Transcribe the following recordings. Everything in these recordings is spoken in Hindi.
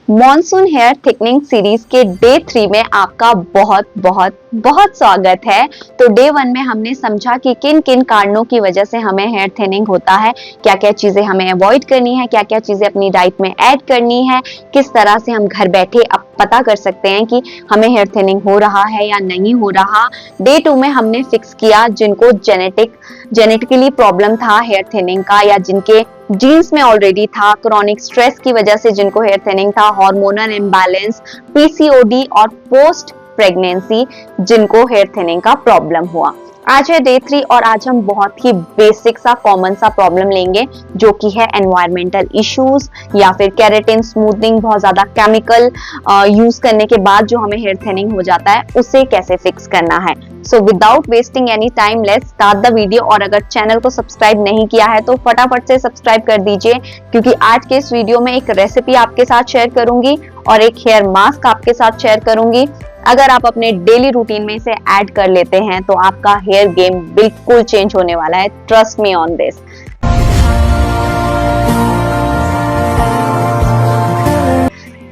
मॉनसून हेयर थिकनिंग सीरीज के डे 3 में आपका बहुत बहुत बहुत स्वागत है। तो डे 1 में हमने समझा कि किन किन कारणों की वजह से हमें हेयर थिनिंग होता है, क्या क्या चीजें हमें अवॉइड करनी है, क्या क्या चीजें अपनी डाइट में ऐड करनी है, किस तरह से हम घर बैठे अब पता कर सकते हैं कि हमें हेयर थिनिंग हो रहा है या नहीं हो रहा। डे 2 में हमने फिक्स किया जिनको जेनेटिकली प्रॉब्लम था हेयर थिनिंग का, या जिनके जीन्स में ऑलरेडी था, क्रॉनिक स्ट्रेस की वजह से जिनको हेयर थिनिंग था, हार्मोनल इम्बैलेंस, पीसीओडी और पोस्ट प्रेगनेंसी जिनको हेयर थिनिंग का प्रॉब्लम हुआ। आज है डे 3 और आज हम बहुत ही बेसिक सा कॉमन सा प्रॉब्लम लेंगे जो कि है एनवायरमेंटल इश्यूज या फिर केराटिन स्मूथनिंग, बहुत ज्यादा केमिकल यूज करने के बाद जो हमें हेयर थिनिंग हो जाता है उसे कैसे फिक्स करना है। So without wasting any time let's start the video. और अगर चैनल को सब्सक्राइब नहीं किया है तो फटाफट से सब्सक्राइब कर दीजिए, क्योंकि आज के इस वीडियो में एक रेसिपी आपके साथ शेयर करूंगी और एक हेयर मास्क आपके साथ शेयर करूंगी। अगर आप अपने डेली रूटीन में इसे ऐड कर लेते हैं तो आपका हेयर गेम बिल्कुल चेंज होने वाला है, trust me on this.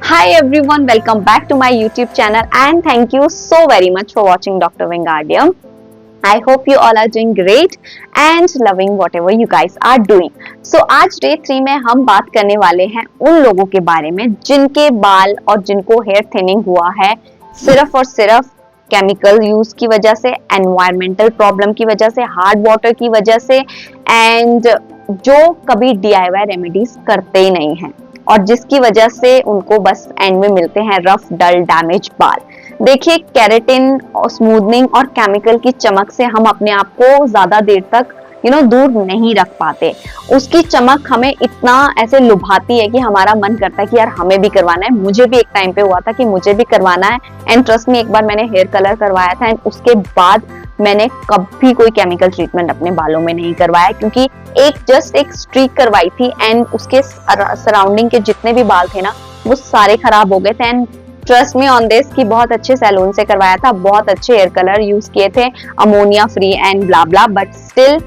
Hi everyone, welcome back to my YouTube channel and thank you so very much for watching Dr. Wingardium. I hope you all are doing great and loving whatever you guys are doing. So आज डे 3 में हम बात करने वाले हैं उन लोगों के बारे में जिनके बाल और जिनको हेयर थिनिंग हुआ है सिर्फ और सिर्फ केमिकल यूज की वजह से, एनवायरमेंटल प्रॉब्लम की वजह से, हार्ड वाटर की वजह से, एंड जो कभी DIY रेमेडीज करते ही नहीं हैं और जिसकी वजह से उनको बस एंड में मिलते हैं रफ, डल, डैमेज बाल। देखिए, केराटिन और स्मूथनिंग और केमिकल की चमक से हम अपने आप को ज्यादा देर तक दूर नहीं रख पाते। उसकी चमक हमें इतना ऐसे लुभाती है कि हमारा मन करता है कि यार हमें भी करवाना है। मुझे भी एक टाइम पे हुआ था कि मुझे भी करवाना है, एंड ट्रस्ट मी, एक बार मैंने हेयर कलर करवाया था एंड उसके बाद मैंने कभी कोई केमिकल ट्रीटमेंट अपने बालों में नहीं करवाया, क्योंकि जस्ट एक स्ट्रीक करवाई थी एंड उसके सराउंडिंग के जितने भी बाल थे ना वो सारे खराब हो गए थे। And trust me on this कि बहुत अच्छे सैलून से करवाया था, बहुत अच्छे हेयर कलर यूज किए थे, ammonia free and blah blah, but still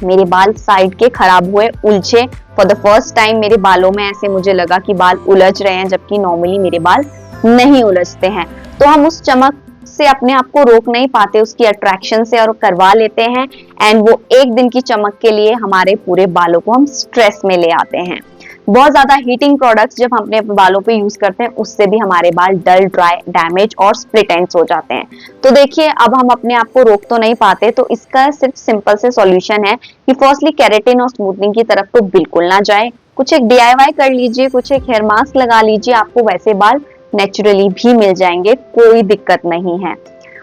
मेरे बाल साइड के खराब हुए, उलझे। फॉर द फर्स्ट टाइम मेरे बालों में ऐसे मुझे लगा कि बाल उलझ रहे हैं, जबकि नॉर्मली मेरे बाल नहीं उलझते हैं। तो हम उस चमक से अपने आप को रोक नहीं पाते, उसकी अट्रैक्शन से, और करवा लेते हैं एंड वो एक दिन की चमक के लिए हमारे पूरे बालों को हम स्ट्रेस में ले आते हैं। बहुत ज्यादा हीटिंग प्रोडक्ट्स जब हम अपने बालों पे यूज करते हैं उससे भी हमारे बाल डल, ड्राई, डैमेज और स्प्लिट एंड्स हो जाते हैं। तो देखिए, अब हम अपने आप को रोक तो नहीं पाते, तो इसका सिर्फ सिंपल से सॉल्यूशन है कि फर्स्टली केराटिन और स्मूथनिंग की तरफ तो बिल्कुल ना जाए, कुछ एक DIY कर लीजिए, कुछ एक हेयर मास्क लगा लीजिए, आपको वैसे बाल नेचुरली भी मिल जाएंगे, कोई दिक्कत नहीं है।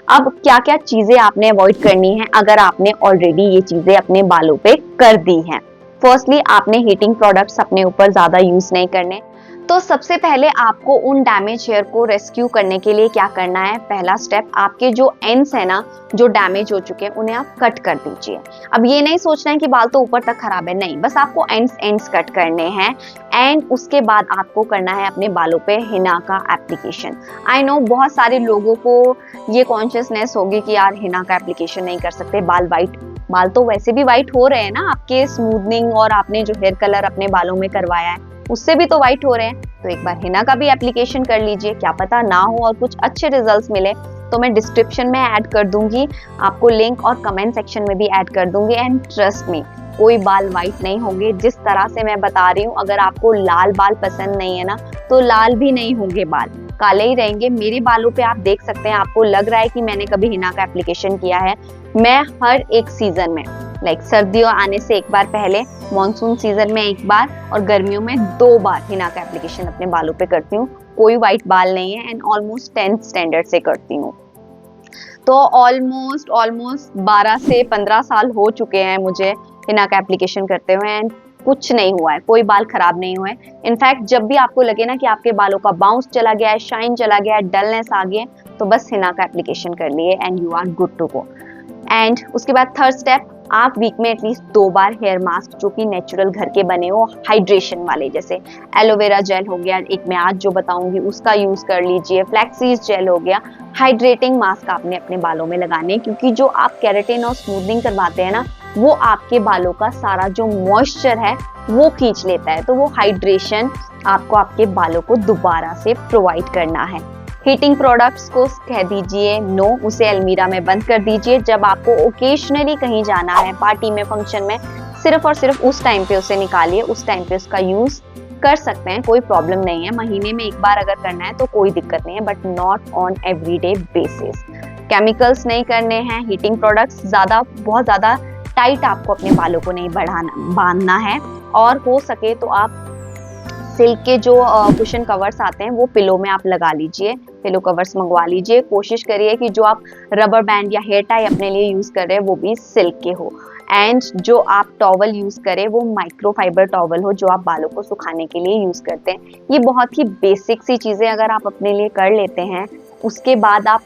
अब क्या क्या चीजें आपने अवॉइड करनी है अगर आपने ऑलरेडी ये चीजें अपने बालों पे कर दी हैं। फर्स्टली, आपने हीटिंग प्रोडक्ट्स अपने ऊपर ज्यादा यूज नहीं करने। तो सबसे पहले आपको उन डैमेज हेयर को रेस्क्यू करने के लिए क्या करना है, पहला स्टेप, आपके जो एंड्स है ना जो डैमेज हो चुके हैं उन्हें आप कट कर दीजिए। अब ये नहीं सोचना है कि बाल तो ऊपर तक खराब है, नहीं, बस आपको एंड्स कट करने हैं एंड उसके बाद आपको करना है अपने बालों पे हिना का एप्लीकेशन। आई नो बहुत सारे लोगों को ये कॉन्शियसनेस होगी कि यार हिना का एप्लीकेशन नहीं कर सकते, बाल तो वैसे भी व्हाइट हो रहे हैं ना, आपके स्मूथनिंग और आपने जो हेयर कलर अपने बालों में करवाया है उससे भी तो व्हाइट हो रहे हैं। तो एक बार हिना का भी एप्लीकेशन कर लीजिए, क्या पता ना हो और कुछ अच्छे रिजल्ट्स मिले। तो मैं डिस्क्रिप्शन में ऐड कर दूंगी आपको लिंक, और कमेंट सेक्शन में भी ऐड कर दूंगी, एंड ट्रस्ट मी, कोई बाल व्हाइट नहीं होंगे। जिस तरह से मैं बता रही हूँ, अगर आपको लाल बाल पसंद नहीं है ना तो लाल भी नहीं होंगे, बाल काले ही रहेंगे। मेरे बालों पे आप देख सकते हैं, आपको लग रहा है कि मैंने कभी हिना का एप्लीकेशन किया है। मैं हर एक सीजन में, लाइक सर्दियों आने से एक बार पहले, मॉनसून सीजन में एक बार और गर्मियों में 2 बार हिना का एप्लीकेशन अपने बालों पे करती हूँ। कोई व्हाइट बाल नहीं है एंड ऑलमोस्ट 10th स्टैंडर्ड से करती हूँ। तो ऑलमोस्ट 12 से 15 साल हो चुके हैं मुझे हिना का एप्लीकेशन करते हुए एंड कुछ नहीं हुआ है, कोई बाल खराब नहीं हुए। इनफैक्ट जब भी आपको लगे ना कि आपके बालों का बाउंस चला गया है, शाइन चला गया है, डलनेस आ गई है, तो बस हिना का एप्लीकेशन कर लिए and you are good to go. And उसके बाद थर्ड स्टेप, आप वीक में एटलीस्ट 2 बार हेयर मास्क जो कि नेचुरल घर के बने हो, हाइड्रेशन वाले, जैसे एलोवेरा जेल हो गया, एक मैं आज जो बताऊंगी उसका यूज कर लीजिए, फ्लैक्सीड जेल हो गया, हाइड्रेटिंग मास्क आपने अपने बालों में लगाने, क्योंकि जो आप केराटिन और स्मूथनिंग करवाते हैं ना वो आपके बालों का सारा जो मॉइस्चर है वो खींच लेता है। तो वो हाइड्रेशन आपको आपके बालों को दोबारा से प्रोवाइड करना है। हीटिंग प्रोडक्ट्स को कह दीजिए नो, उसे अलमीरा में बंद कर दीजिए। जब आपको ओकेजनली कहीं जाना है, पार्टी में, फंक्शन में, सिर्फ और सिर्फ उस टाइम पे उसे निकालिए, उस टाइम पे उसका यूज कर सकते हैं, कोई प्रॉब्लम नहीं है। महीने में एक बार अगर करना है तो कोई दिक्कत नहीं है, but not on everyday basis. Chemicals नहीं करने हैं, हीटिंग प्रोडक्ट्स बहुत ज़्यादा टाइट आपको अपने बालों को नहीं बांधना है। और हो सके तो आप सिल्क के जो कुशन कवर्स आते हैं वो पिलो में आप लगा लीजिए, पिलो कवर्स मंगवा लीजिए। कोशिश करिए कि जो आप रबर बैंड या हेयर टाई अपने लिए यूज़ कर रहे हैं वो भी सिल्क के हो। एंड जो आप टॉवल यूज़ करें वो माइक्रोफाइबर टॉवल हो, जो आप बालों को सुखाने के लिए यूज़ करते हैं। ये बहुत ही बेसिक सी चीज़ें अगर आप अपने लिए कर लेते हैं, उसके बाद आप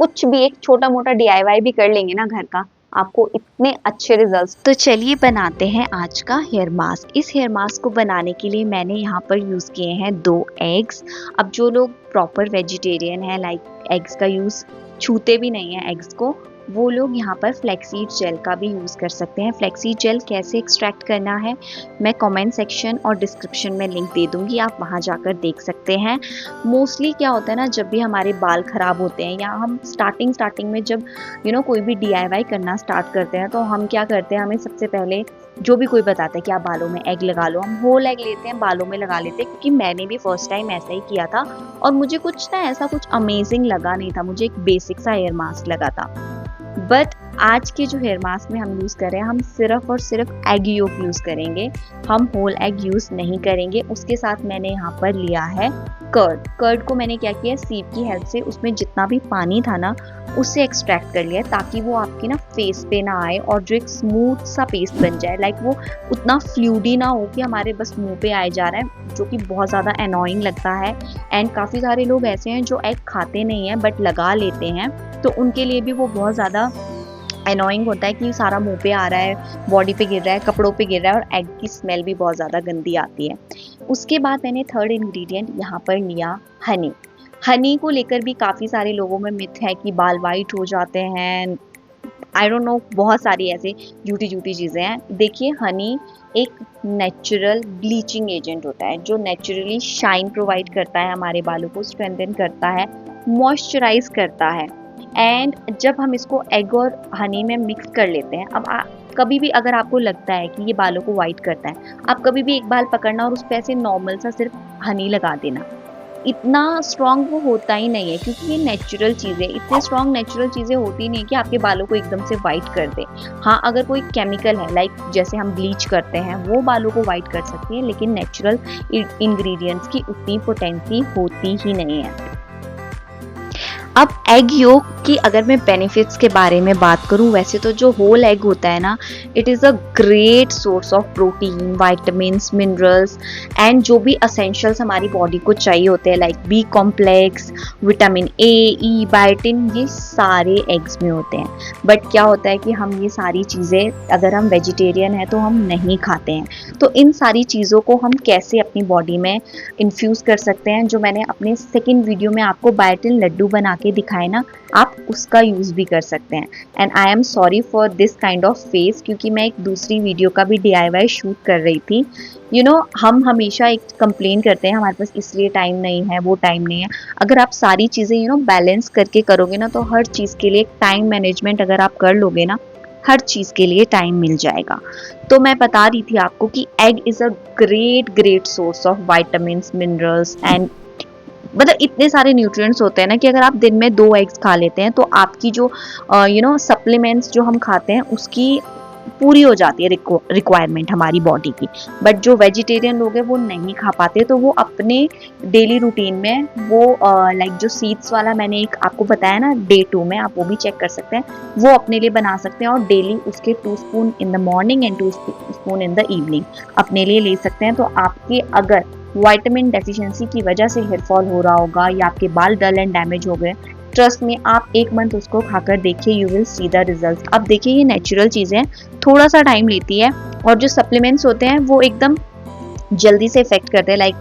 कुछ भी एक छोटा मोटा DIY भी कर लेंगे ना घर का, आपको इतने अच्छे रिजल्ट्स। तो चलिए बनाते हैं आज का हेयर मास्क। इस हेयर मास्क को बनाने के लिए मैंने यहाँ पर यूज़ किए हैं 2 एग्स। अब जो लोग प्रॉपर वेजिटेरियन है, लाइक एग्स का यूज़ छूते भी नहीं है एग्स को, वो लोग यहाँ पर फ्लैक्सीड जेल का भी यूज़ कर सकते हैं। फ्लैक्सीड जेल कैसे एक्सट्रैक्ट करना है मैं कमेंट सेक्शन और डिस्क्रिप्शन में लिंक दे दूँगी, आप वहाँ जाकर देख सकते हैं। मोस्टली क्या होता है ना, जब भी हमारे बाल ख़राब होते हैं या हम स्टार्टिंग में जब कोई भी DIY करना स्टार्ट करते हैं, तो हम क्या करते हैं, हमें सबसे पहले जो भी कोई बताता है कि आप बालों में एग लगा लो, हम होल एग लेते हैं, बालों में लगा लेते हैं। क्योंकि मैंने भी फर्स्ट टाइम ऐसा ही किया था और मुझे कुछ ना ऐसा कुछ अमेजिंग लगा नहीं था, मुझे एक बेसिक सा हेयर मास्क लगा था। बट आज के जो हेयर मास्क में हम यूज़ कर रहे हैं, हम सिर्फ और सिर्फ एग योक यूज़ करेंगे, हम होल एग यूज़ नहीं करेंगे। उसके साथ मैंने यहाँ पर लिया है कर्ड को मैंने क्या किया, सीप की हेल्प से उसमें जितना भी पानी था ना उससे एक्सट्रैक्ट कर लिया, ताकि वो आपकी ना फेस पे ना आए और जो एक स्मूथ सा पेस्ट बन जाए। लाइक वो उतना फ्लूडी ना हो कि हमारे बस मुंह पे आए जा रहा है, जो कि बहुत ज़्यादा एनोइंग लगता है। एंड काफ़ी सारे लोग ऐसे हैं जो एग खाते नहीं हैं बट लगा लेते हैं, तो उनके लिए भी वो बहुत ज़्यादा एनोइंग होता है कि सारा मुंह पे आ रहा है, बॉडी पे गिर रहा है, कपड़ों पे गिर रहा है, और एग की स्मेल भी बहुत ज़्यादा गंदी आती है। उसके बाद मैंने थर्ड इंग्रेडिएंट यहाँ पर लिया हनी को लेकर भी काफ़ी सारे लोगों में मिथ है कि बाल वाइट हो जाते हैं, आई डोंट नो, बहुत सारी ऐसे झूठी चीज़ें हैं। देखिए, हनी एक नेचुरल ब्लीचिंग एजेंट होता है जो नेचुरली शाइन प्रोवाइड करता है, हमारे बालों को स्ट्रेंथन करता है, मॉइस्चराइज करता है। एंड जब हम इसको एग और हनी में मिक्स कर लेते हैं, अब कभी भी अगर आपको लगता है कि ये बालों को वाइट करता है, आप कभी भी एक बाल पकड़ना और उस पर ऐसे नॉर्मल सा सिर्फ हनी लगा देना, इतना स्ट्रॉन्ग वो होता ही नहीं है, क्योंकि ये नेचुरल चीज़ें, इतने स्ट्रॉन्ग नेचुरल चीज़ें होती नहीं है कि आपके बालों को एकदम से वाइट कर दे। हाँ, अगर कोई केमिकल है, लाइक जैसे हम ब्लीच करते हैं, वो बालों को वाइट कर सकती है, लेकिन नेचुरल इंग्रेडिएंट्स की उतनी पोटेंसी होती ही नहीं है। अब एग योक की अगर मैं बेनिफिट्स के बारे में बात करूं, वैसे तो जो होल एग होता है ना, it is a great source of protein, vitamins, minerals and जो भी असेंशियल्स हमारी बॉडी को चाहिए होते हैं, like B complex, vitamin A, E, biotin, ये सारे एग्स में होते हैं। बट क्या होता है कि हम ये सारी चीज़ें, अगर हम वेजिटेरियन हैं तो हम नहीं खाते हैं। तो इन सारी चीज़ों को हम कैसे अपनी बॉडी में इन्फ्यूज़ कर सकते हैं, जो मैंने अपने सेकेंड वीडियो में आपको बायोटिन लड्डू बना के दिखाए ना, आप उसका यूज़ भी कर सकते हैं। And I am sorry for this kind of face, क्योंकि मैं एक दूसरी वीडियो का भी DIY शूट कर रही थी। हम हमेशा एक कंप्लेन करते हैं हमारे पास इसलिए टाइम नहीं है, वो टाइम नहीं है। अगर आप सारी चीज़ें बैलेंस करके करोगे ना, तो हर चीज़ के लिए एक टाइम मैनेजमेंट अगर आप कर लोगे ना, हर चीज़ के लिए टाइम मिल जाएगा। तो मैं बता रही थी आपको कि egg is a great source of vitamins, minerals and मतलब इतने सारे न्यूट्रिएंट्स होते हैं ना, कि अगर आप दिन में 2 एग्स खा लेते हैं तो आपकी जो सप्लीमेंट्स जो हम खाते हैं उसकी पूरी हो जाती है रिक्वायरमेंट हमारी बॉडी की। बट जो वेजिटेरियन लोग हैं वो नहीं खा पाते, तो वो अपने डेली रूटीन में वो लाइक जो सीड्स वाला मैंने एक आपको बताया ना डे 2 में, आप वो भी चेक कर सकते हैं, वो अपने लिए बना सकते हैं और डेली उसके 2 spoon in the morning and 2 spoon in the evening अपने लिए ले सकते हैं। तो आपके अगर विटामिन डेफिशिएंसी की वजह से हेयर फॉल हो रहा होगा या आपके बाल डल एंड डैमेज हो गए, ट्रस्ट में आप 1 मंथ उसको खाकर देखिए, you will see the result. अब देखिए, ये नेचुरल चीज़ें थोड़ा सा टाइम लेती है, और जो सप्लीमेंट्स होते हैं वो एकदम जल्दी से इफेक्ट करते हैं। लाइक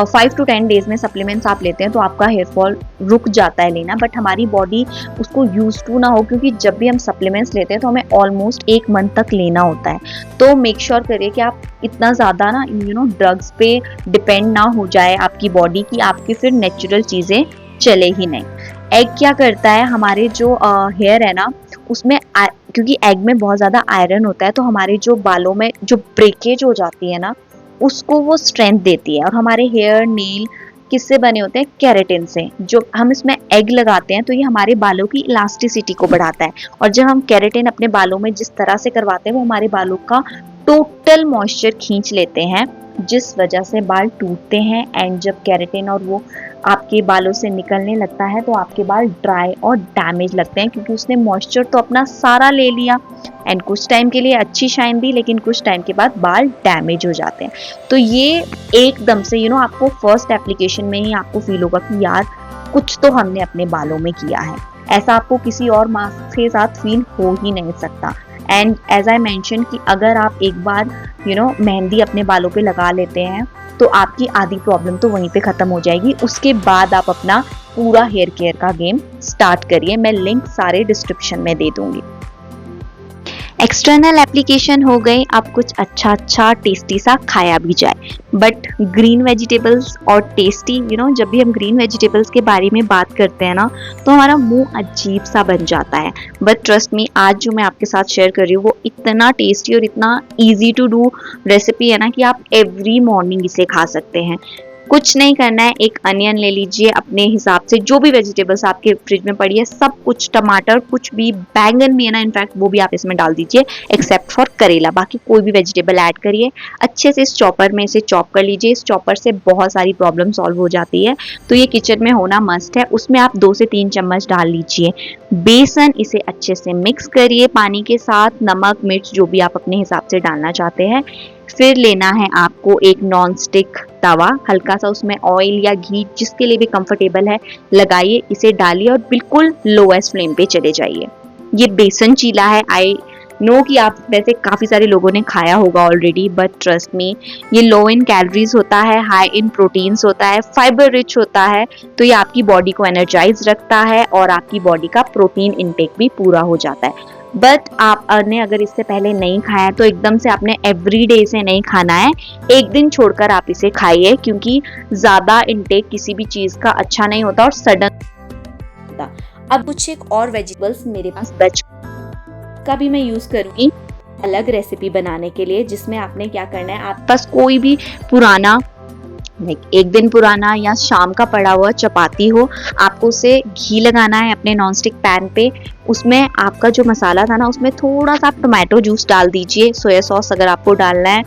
5 to 10 डेज में सप्लीमेंट्स आप लेते हैं तो आपका हेयर फॉल रुक जाता है लेना, बट हमारी बॉडी उसको यूज टू ना हो, क्योंकि जब भी हम सप्लीमेंट्स लेते हैं तो हमें ऑलमोस्ट 1 मंथ तक लेना होता है। तो मेक श्योर करिए कि आप इतना ज़्यादा ना ड्रग्स पे डिपेंड ना हो जाए आपकी बॉडी की, आपकी फिर नेचुरल चीज़ें चले ही नहीं। एग क्या करता है, हमारे जो हेयर है ना उसमें क्योंकि एग में बहुत ज़्यादा आयरन होता है, तो हमारे जो बालों में जो ब्रेकेज हो जाती है ना उसको वो स्ट्रेंथ देती है। और हमारे हेयर नेल किससे बने होते हैं, केराटिन से। जो हम इसमें एग लगाते हैं तो ये हमारे बालों की इलास्टिसिटी को बढ़ाता है, और जब हम केराटिन अपने बालों में जिस तरह से करवाते हैं वो हमारे बालों का टोटल मॉइस्चर खींच लेते हैं, जिस वजह से बाल टूटते हैं। एंड जब केराटिन और वो आपके बालों से निकलने लगता है तो आपके बाल ड्राई और डैमेज लगते हैं, क्योंकि उसने मॉइस्चर तो अपना सारा ले लिया एंड कुछ टाइम के लिए अच्छी शाइन दी, लेकिन कुछ टाइम के बाद बाल डैमेज हो जाते हैं। तो ये एकदम से आपको फर्स्ट एप्लीकेशन में ही आपको फील होगा कि यार कुछ तो हमने अपने बालों में किया है। ऐसा आपको किसी और मास्क के साथ फील हो ही नहीं सकता। एंड एज आई मैंशन कि अगर आप एक बार मेहंदी अपने बालों पे लगा लेते हैं तो आपकी आधी प्रॉब्लम तो वहीं पे ख़त्म हो जाएगी। उसके बाद आप अपना पूरा हेयर केयर का गेम स्टार्ट करिए। मैं लिंक सारे डिस्क्रिप्शन में दे दूंगी। एक्सटर्नल एप्लीकेशन हो गई, अब कुछ अच्छा टेस्टी सा खाया भी जाए। बट ग्रीन वेजिटेबल्स और टेस्टी जब भी हम ग्रीन वेजिटेबल्स के बारे में बात करते हैं ना तो हमारा मुंह अजीब सा बन जाता है। बट ट्रस्ट मी, आज जो मैं आपके साथ शेयर कर रही हूँ वो इतना टेस्टी और इतना ईजी टू डू रेसिपी है ना कि आप एवरी मॉर्निंग इसे खा सकते हैं। कुछ नहीं करना है, एक अनियन ले लीजिए अपने हिसाब से, जो भी वेजिटेबल्स आपके फ्रिज में पड़ी है सब कुछ, टमाटर, कुछ भी, बैंगन भी है ना इनफैक्ट वो भी आप इसमें डाल दीजिए एक्सेप्ट फॉर करेला। बाकी कोई भी वेजिटेबल ऐड करिए, अच्छे से इस चॉपर में इसे चॉप कर लीजिए। इस चॉपर से बहुत सारी प्रॉब्लम सॉल्व हो जाती है, तो ये किचन में होना मस्ट है। उसमें आप 2 से 3 चम्मच डाल लीजिए बेसन, इसे अच्छे से मिक्स करिए पानी के साथ, नमक मिर्च जो भी आप अपने हिसाब से डालना चाहते हैं। फिर लेना है आपको एक नॉन स्टिक तवा, हल्का सा उसमें ऑयल या घी जिसके लिए भी कंफर्टेबल है लगाइए, इसे डालिए और बिल्कुल लोएस्ट फ्लेम पे चले जाइए। ये बेसन चीला है, आई नो कि आप वैसे काफ़ी सारे लोगों ने खाया होगा ऑलरेडी, बट ट्रस्ट मी ये लो इन कैलोरीज होता है, हाई इन प्रोटीन्स होता है, फाइबर रिच होता है, तो ये आपकी बॉडी को एनर्जाइज रखता है और आपकी बॉडी का प्रोटीन इंटेक भी पूरा हो जाता है। बट आपने अगर इससे पहले नहीं खाया है तो एकदम से आपने एवरीडे इसे नहीं खाना है, एक दिन छोड़कर आप इसे खाइए, क्योंकि ज़्यादा इंटेक किसी भी चीज़ का अच्छा नहीं होता और सडन। अब कुछ एक और वेजिटेबल्स मेरे पास बच का भी मैं यूज़ करूँगी अलग रेसिपी बनाने के लिए, जिसमें आपने क्या करना है, आपके पास कोई भी पुराना एक दिन पुराना या शाम का पड़ा हुआ चपाती हो, आपको उसे घी लगाना है अपने नॉनस्टिक पैन पे। उसमें आपका जो मसाला था ना उसमें थोड़ा सा आप टोमेटो जूस डाल दीजिए, सोया सॉस अगर आपको डालना है,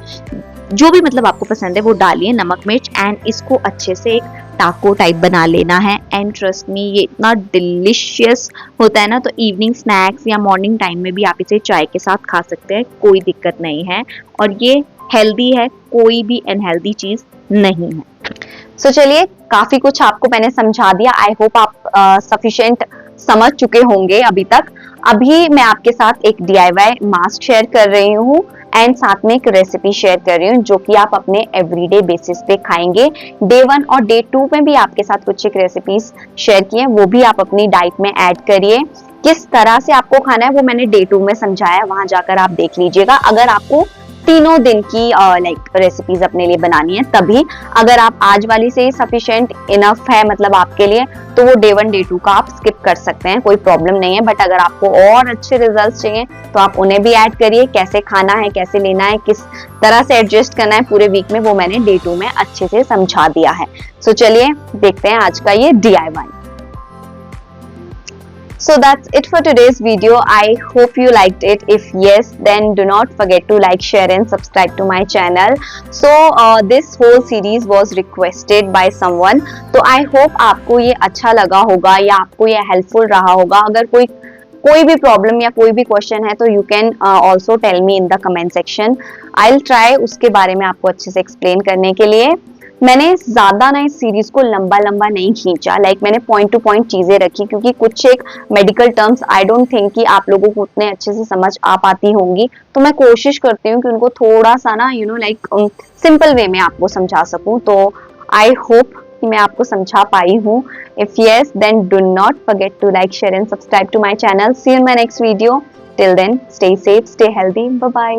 जो भी मतलब आपको पसंद है वो डालिए, नमक मिर्च, एंड इसको अच्छे से एक टाको टाइप बना लेना है। एंड ट्रस्ट मी ये इतना डिलिशियस होता है ना, तो इवनिंग स्नैक्स या मॉर्निंग टाइम में भी आप इसे चाय के साथ खा सकते हैं, कोई दिक्कत नहीं है। और ये हेल्दी है, कोई भी अनहेल्दी चीज़ नहीं है। सो चलिए, काफी कुछ आपको मैंने समझा दिया। आई होप आप सफिशिएंट समझ चुके होंगे अभी तक। अभी मैं आपके साथ एक DIY मास्क शेयर कर रही हूँ एंड साथ में एक रेसिपी शेयर कर रही हूँ जो कि आप अपने एवरीडे बेसिस पे खाएंगे। डे 1 और डे 2 में भी आपके साथ कुछ एक रेसिपीज शेयर की हैं, वो भी आप अपनी डाइट में ऐड करिए। किस तरह से आपको खाना है वो मैंने डे 2 में समझाया है, वहां जाकर आप देख लीजिएगा। अगर आपको तीनों दिन की रेसिपीज अपने लिए बनानी है तभी, अगर आप आज वाली से ही सफिशिएंट इनफ है मतलब आपके लिए, तो वो डे 1 डे 2 का आप स्किप कर सकते हैं, कोई प्रॉब्लम नहीं है। बट अगर आपको और अच्छे रिजल्ट्स चाहिए तो आप उन्हें भी ऐड करिए। कैसे खाना है, कैसे लेना है, किस तरह से एडजस्ट करना है पूरे वीक में, वो मैंने डे 2 में अच्छे से समझा दिया है। सो चलिए देखते हैं आज का ये DIY। So that's it for today's video. I hope you liked it. If yes, then do not forget to like, share and subscribe to my channel. So this whole series was requested by someone. तो I hope आपको ये अच्छा लगा होगा या आपको ये helpful रहा होगा। अगर कोई भी प्रॉब्लम या कोई भी क्वेश्चन है तो you can also tell me in the comment section. I will try उसके बारे में आपको अच्छे से एक्सप्लेन करने के लिए। मैंने ज्यादा ना इस सीरीज को लंबा लंबा नहीं खींचा, मैंने पॉइंट टू पॉइंट चीजें रखी, क्योंकि कुछ एक medical terms I don't think कि आप लोगों को उतने अच्छे से समझ आ पाती होंगी, तो मैं कोशिश करती हूँ कि उनको थोड़ा सा ना सिंपल वे में आपको समझा सकूं। तो आई होप कि मैं आपको समझा पाई हूँ। If yes, then do not forget to like, share and subscribe to my channel. See you in my next video. Till then, stay safe, stay healthy. Bye bye.